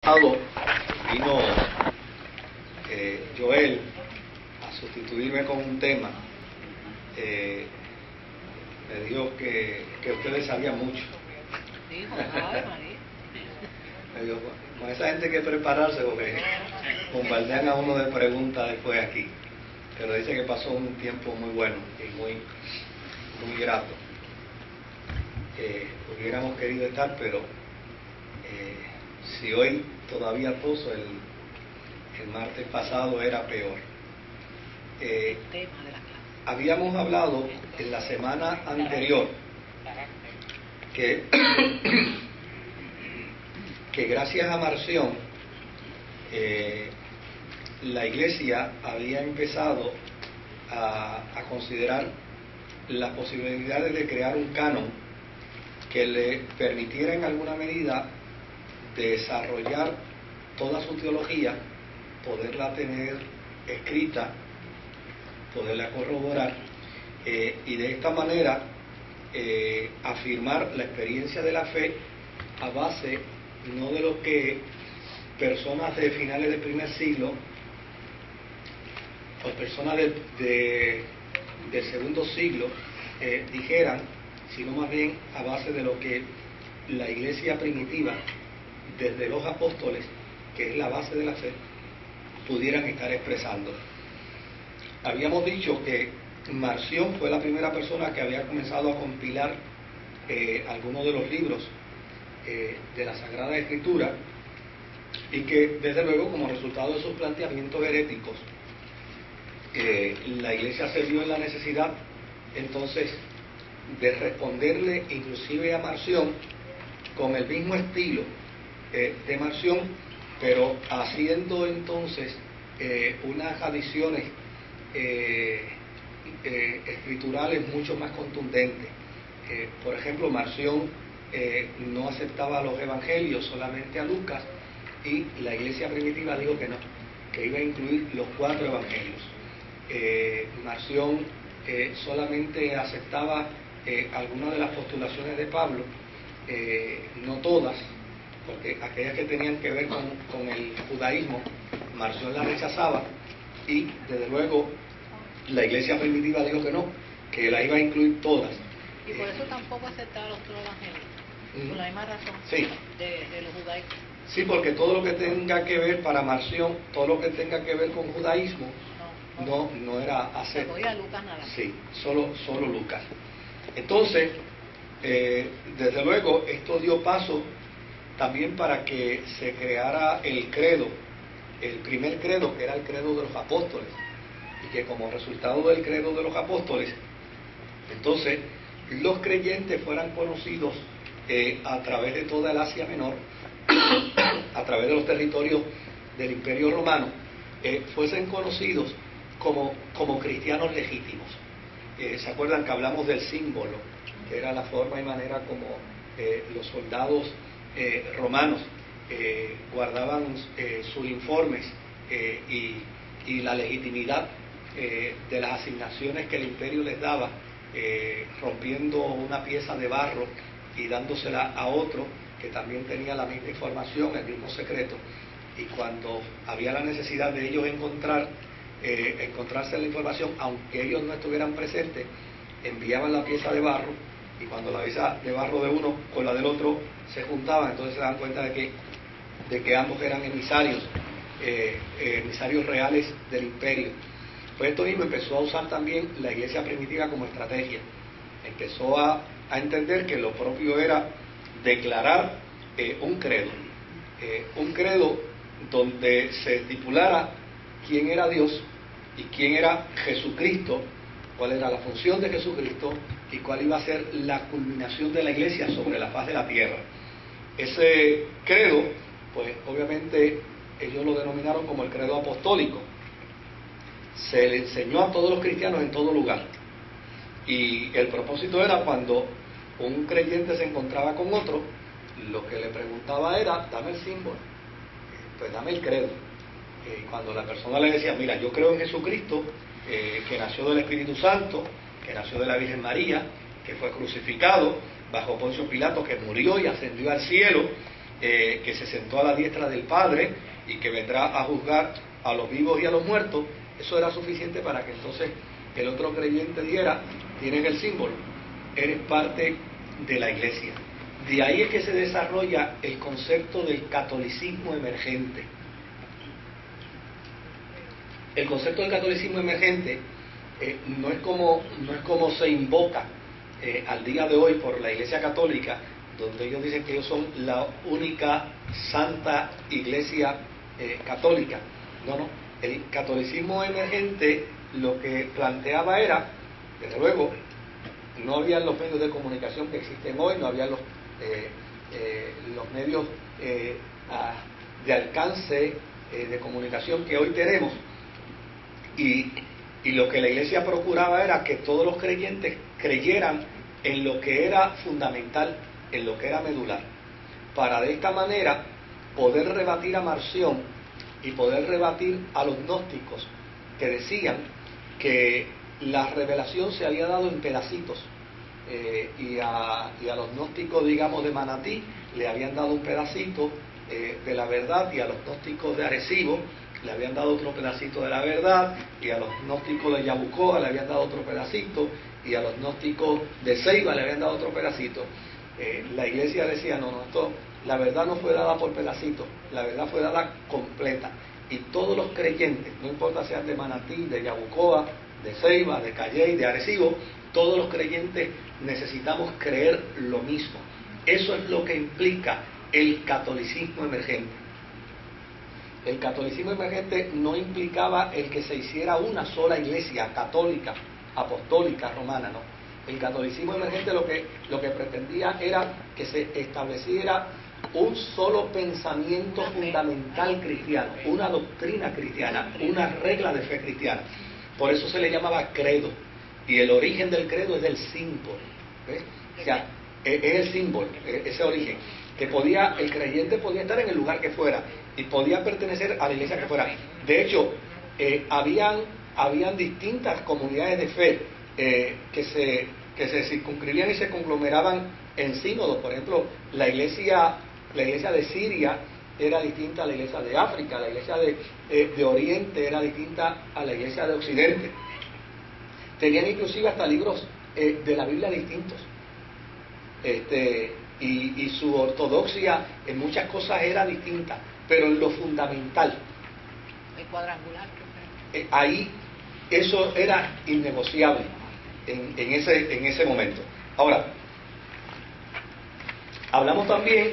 Vino Joel a sustituirme con un tema. Me dijo que ustedes sabían mucho. Dijo, María. Me dijo, con esa gente hay que prepararse porque bombardean a uno de preguntas después aquí. Pero dice que pasó un tiempo muy bueno y muy grato. Hubiéramos querido estar, pero si hoy todavía toso, el martes pasado era peor. Habíamos hablado en la semana anterior que gracias a Marción la Iglesia había empezado a considerar las posibilidades de crear un canon que le permitiera en alguna medida desarrollar toda su teología, poderla tener escrita, poderla corroborar y de esta manera afirmar la experiencia de la fe a base no de lo que personas de finales del primer siglo o personas del segundo siglo dijeran, sino más bien a base de lo que la Iglesia primitiva, desde los apóstoles, que es la base de la fe, pudieran estar expresando. Habíamos dicho que Marción fue la primera persona que había comenzado a compilar algunos de los libros de la Sagrada Escritura y que desde luego como resultado de sus planteamientos heréticos la Iglesia se vio en la necesidad entonces de responderle inclusive a Marción con el mismo estilo de Marción, pero haciendo entonces unas adiciones escriturales mucho más contundentes. Por ejemplo, Marción no aceptaba los evangelios, solamente a Lucas, y la Iglesia primitiva dijo que no, que iba a incluir los 4 evangelios. Marción solamente aceptaba algunas de las postulaciones de Pablo, no todas, porque aquellas que tenían que ver con el judaísmo, Marción las rechazaba, y desde luego la Iglesia primitiva dijo que no, que la iba a incluir todas. Y por eso tampoco aceptaba los otros evangelios, por la misma razón, sí, de los judaicos. Sí, porque todo lo que tenga que ver para Marción, todo lo que tenga que ver con judaísmo, no era aceptado. Se a Lucas nada más. Sí, solo Lucas. Entonces, desde luego, esto dio paso también para que se creara el credo, el primer credo, que era el credo de los apóstoles, y que como resultado del credo de los apóstoles, entonces, los creyentes fueran conocidos a través de toda el Asia Menor, a través de los territorios del Imperio Romano, fuesen conocidos como cristianos legítimos. ¿Se acuerdan que hablamos del símbolo, que era la forma y manera como los soldados romanos guardaban sus informes y la legitimidad de las asignaciones que el imperio les daba, rompiendo una pieza de barro y dándosela a otro que también tenía la misma información, el mismo secreto, y cuando había la necesidad de ellos encontrarse la información, aunque ellos no estuvieran presentes, enviaban la pieza de barro, y cuando la pieza de barro de uno con la del otro se juntaban, entonces se dan cuenta de que ambos eran emisarios reales del imperio. Pues esto mismo empezó a usar también la Iglesia primitiva como estrategia. Empezó a entender que lo propio era declarar un credo donde se estipulara quién era Dios y quién era Jesucristo, cuál era la función de Jesucristo y cuál iba a ser la culminación de la Iglesia sobre la faz de la tierra. Ese credo, pues obviamente ellos lo denominaron como el credo apostólico. Se le enseñó a todos los cristianos en todo lugar, y el propósito era cuando un creyente se encontraba con otro, lo que le preguntaba era, dame el símbolo, pues dame el credo. Cuando la persona le decía, mira, yo creo en Jesucristo, que nació del Espíritu Santo, que nació de la Virgen María, que fue crucificado bajo Poncio Pilato, que murió y ascendió al cielo, que se sentó a la diestra del Padre y que vendrá a juzgar a los vivos y a los muertos, eso era suficiente para que entonces el otro creyente dijera: tienes el símbolo, eres parte de la iglesia. De ahí es que se desarrolla el concepto del catolicismo emergente. El concepto del catolicismo emergente no es como se invoca al día de hoy por la Iglesia Católica, donde ellos dicen que ellos son la única santa iglesia católica. No, el catolicismo emergente lo que planteaba era, desde luego, no había los medios de comunicación que existen hoy, no había los medios de alcance de comunicación que hoy tenemos, y lo que la iglesia procuraba era que todos los creyentes creyeran en lo que era fundamental, en lo que era medular, para de esta manera poder rebatir a Marción y poder rebatir a los gnósticos que decían que la revelación se había dado en pedacitos, y a los gnósticos, digamos, de Manatí le habían dado un pedacito de la verdad, y a los gnósticos de Arecibo le habían dado otro pedacito de la verdad, y a los gnósticos de Yabucoa le habían dado otro pedacito, y a los gnósticos de Ceiba le habían dado otro pedacito. La iglesia decía: no, la verdad no fue dada por pedacitos, la verdad fue dada completa, y todos los creyentes, no importa sean de Manatí, de Yabucoa, de Ceiba, de Calley, de Arecibo, todos los creyentes necesitamos creer lo mismo. Eso es lo que implica el catolicismo emergente. El catolicismo emergente no implicaba el que se hiciera una sola iglesia católica, apostólica, romana, no. El catolicismo emergente lo que pretendía era que se estableciera un solo pensamiento fundamental cristiano, una doctrina cristiana, una regla de fe cristiana. Por eso se le llamaba credo, y el origen del credo es del símbolo, ¿ves? O sea, es el símbolo, ese origen, que el creyente podía estar en el lugar que fuera y podía pertenecer a la iglesia que fuera. De hecho, habían distintas comunidades de fe que se circunscribían y se conglomeraban en sínodos. Por ejemplo, la iglesia de Siria era distinta a la iglesia de África, la iglesia de Oriente era distinta a la iglesia de Occidente. Tenían inclusive hasta libros de la Biblia distintos, y su ortodoxia en muchas cosas era distinta, pero en lo fundamental, el cuadrangular, ahí eso era innegociable en ese momento. Ahora, hablamos también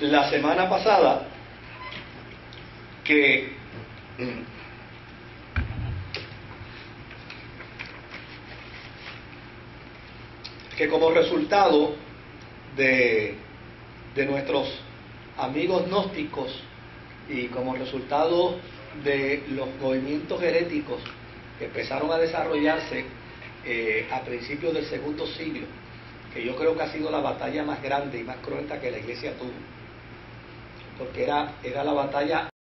la semana pasada que como resultado de nuestros amigos gnósticos y como resultado de los movimientos heréticos que empezaron a desarrollarse a principios del segundo siglo, que yo creo que ha sido la batalla más grande y más cruenta que la iglesia tuvo, porque era la batalla